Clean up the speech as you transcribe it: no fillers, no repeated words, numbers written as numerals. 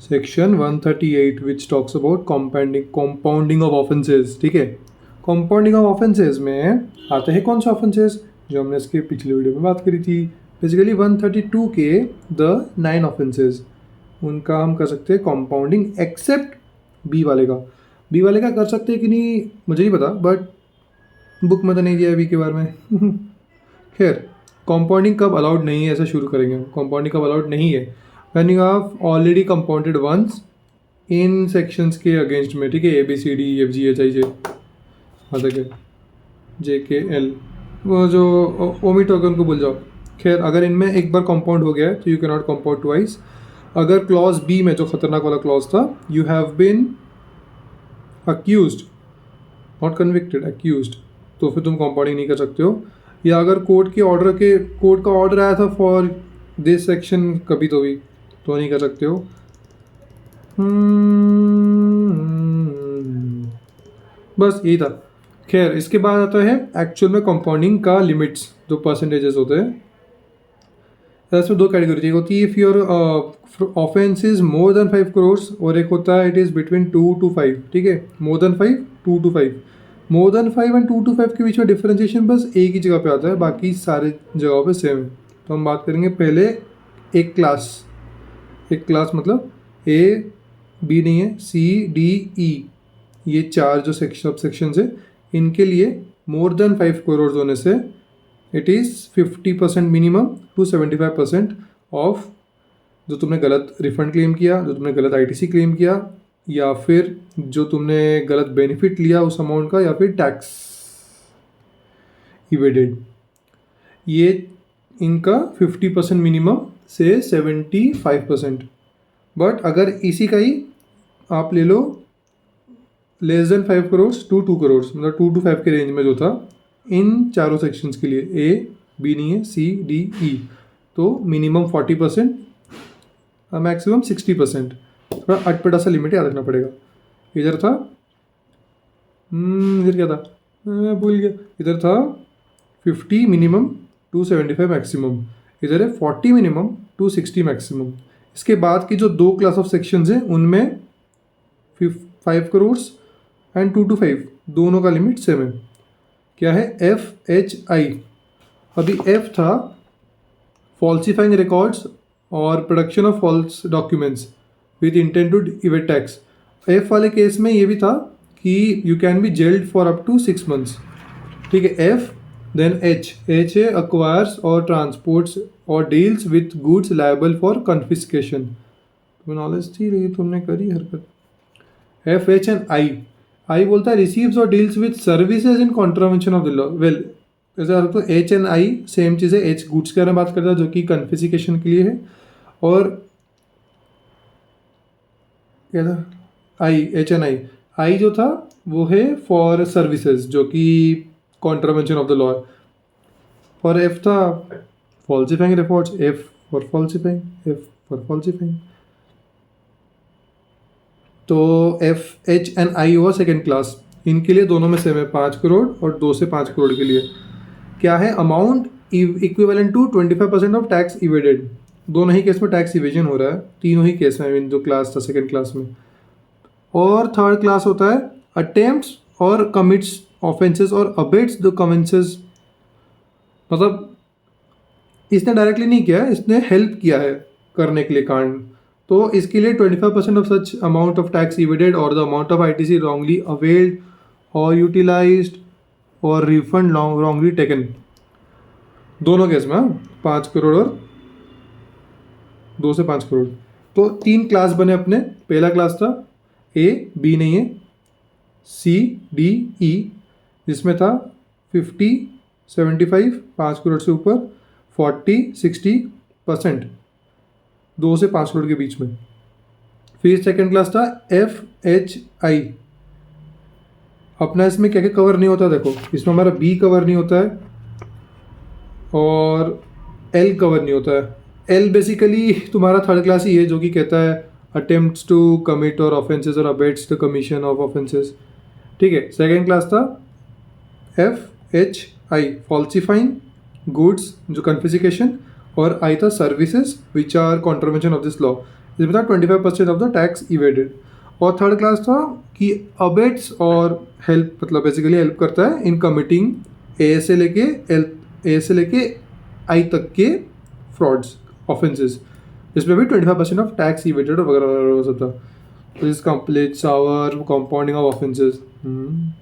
Section 138 which talks about compounding of offences. ठीक है, compounding of offences में आते हैं कौन से ऑफेंसेस जो हमने इसके पिछले वीडियो में बात करी थी। बेसिकली 132 के द 9 ऑफेंसेस, उनका हम कर सकते हैं कंपाउंडिंग एक्सेप्ट बी वाले का। बी वाले का कर सकते हैं कि नहीं मुझे नहीं पता, बट बुक में तो नहीं दिया है बी के बारे में। खैर, कंपाउंडिंग कब अलाउड नहीं है ऐसा शुरू करेंगे। कंपाउंडिंग कब अलाउड नहीं है, when you have already compounded once in sections के अगेंस्ट में। ठीक है, A B C D F G H I J हाँ तक है जे के एल, वो जो ओमिट होगा उनको भूल जाओ। खैर, अगर इनमें एक बार कंपाउंड हो गया है तो you can not compound twice. अगर क्लॉज बी में जो खतरनाक वाला क्लॉज था, you have been accused not convicted, accused, तो फिर तुम कंपाउंडिंग नहीं कर सकते हो। या अगर कोर्ट का ऑर्डर आया था फॉर दिस सेक्शन कभी तो नहीं कर सकते हो। बस यही था। खैर, इसके बाद आता है एक्चुअल में कंपाउंडिंग का लिमिट्स, जो परसेंटेजेस होते हैं। इसमें दो कैटेगरी होती है, if your offence is more than 5 crore, और एक होता है इट इज़ बिटवीन 2 to 5। ठीक है, more than 5, 2 to 5। More than 5 and 2 to 5 के बीच में डिफरेंशिएशन बस एक ही जगह पे आता है, बाकी सारे जगहों पे सेम है। तो हम बात करेंगे पहले एक क्लास मतलब ए बी नहीं है, सी डी ई, ये चार जो सब सेक्शंस है, इनके लिए मोर देन 5 करोड़ होने से it is 50% minimum to 75% of जो तुमने गलत रिफंड क्लेम किया, जो तुमने गलत आईटीसी क्लेम किया, या फिर जो तुमने गलत बेनिफिट लिया उस अमाउंट का, या फिर टैक्स इवेडेड। ये इनका 50% मिनिमम से 75%। बट अगर इसी का ही आप ले लो less than 5 crore to 2 crore, मतलब 2 to 5 के रेंज में जो था इन चारों सेक्शंस के लिए, ए बी नहीं है, सी डी ई, तो मिनिमम 40%, मैक्सिमम 60%। थोड़ा अटपटा सा लिमिट याद रखना पड़ेगा। इधर था इधर क्या था भूल गया, इधर था 50 मिनिमम टू 75 मैक्सिमम, इधर है 40 मिनिमम टू 60 मैक्सिमम। इसके बाद की जो दो क्लास ऑफ सेक्शंस हैं उनमें 5 करोड़ एंड 2 to 5 दोनों का लिमिट सेम है। क्या है, एफ एच आई। अभी एफ था फॉल्सिफाइंग रिकॉर्ड्स और production of false documents with intent to evade tax. F वाले केस में ये भी था कि you can be jailed for up to 6 months। ठीक है, एफ देन एच है अक्वायर्स और ट्रांसपोर्ट्स और deals with goods liable for confiscation. तुम्हें नॉलेज थी रही, तुमने करी हरकत। एफ एच एंड आई बोलता है रिसीव्स और deals with services in contravention of the law. Well, ऐसा तो एच एंड आई सेम चीज़ है। एच गुड्स के बारे में बात करता है जो कि कन्फिस्केशन के लिए है, और क्या था आई, एच एंड आई जो था वो है फॉर सर्विसेज जो कि कॉन्ट्रावेंशन ऑफ द लॉ। और एफ था फॉल्सिफाइंग रिपोर्ट्स, एफ फॉर फॉल्सिफाइंग। तो एफ एच एंड आई हुआ सेकेंड क्लास। इनके लिए दोनों में सेम है 5 करोड़ और 2 से 5 करोड़ के लिए क्या है, amount equivalent to 25% of tax evaded. दोनों ही केस में टैक्स इवेजन हो रहा है, तीनों ही केस में जो क्लास था सेकेंड क्लास में। और थर्ड क्लास होता है अटेम्प्ट्स और कमिट्स ऑफेंसेस और अबेट्स द कमेंसेस। मतलब इसने डायरेक्टली नहीं किया है, इसने हेल्प किया है करने के लिए कांड, तो इसके लिए 25% of such amount of tax evaded और the amount of ITC wrongly availed और यूटिलाइज्ड और रिफंड रॉन्गली टेकन। दोनों केस में 5 करोड़ और 2 से 5 करोड़। तो 3 क्लास बने अपने। पहला क्लास था ए बी नहीं है, सी डी ई, जिसमें था 50 75 5 करोड़ से ऊपर, 40 60%, 2 से 5 करोड़ के बीच में। फिर सेकेंड क्लास था एफ एच आई। अपना इसमें क्या क्या कवर नहीं होता, देखो इसमें हमारा बी कवर नहीं होता है और एल कवर नहीं होता है। एल बेसिकली तुम्हारा थर्ड क्लास ही है जो कि कहता है अटेम्प्ट्स टू कमिट और ऑफेंसेस और abets the commission of offences. ठीक है, सेकेंड क्लास था F H I falsifying goods जो कन्फिस्केशन, और आई था services which are contravention of this law, इसमें था 25% ऑफ द टैक्स इवेडेड। और थर्ड क्लास था कि अबेट्स और हेल्प, मतलब बेसिकली हेल्प करता है इन कमिटिंग ए से लेके आई तक के फ्रॉड्स ऑफेंसेस, इसमें भी 25% ऑफ टैक्स इवेडेड वगैरह वगैरह हो सकता। This completes our compounding of offences.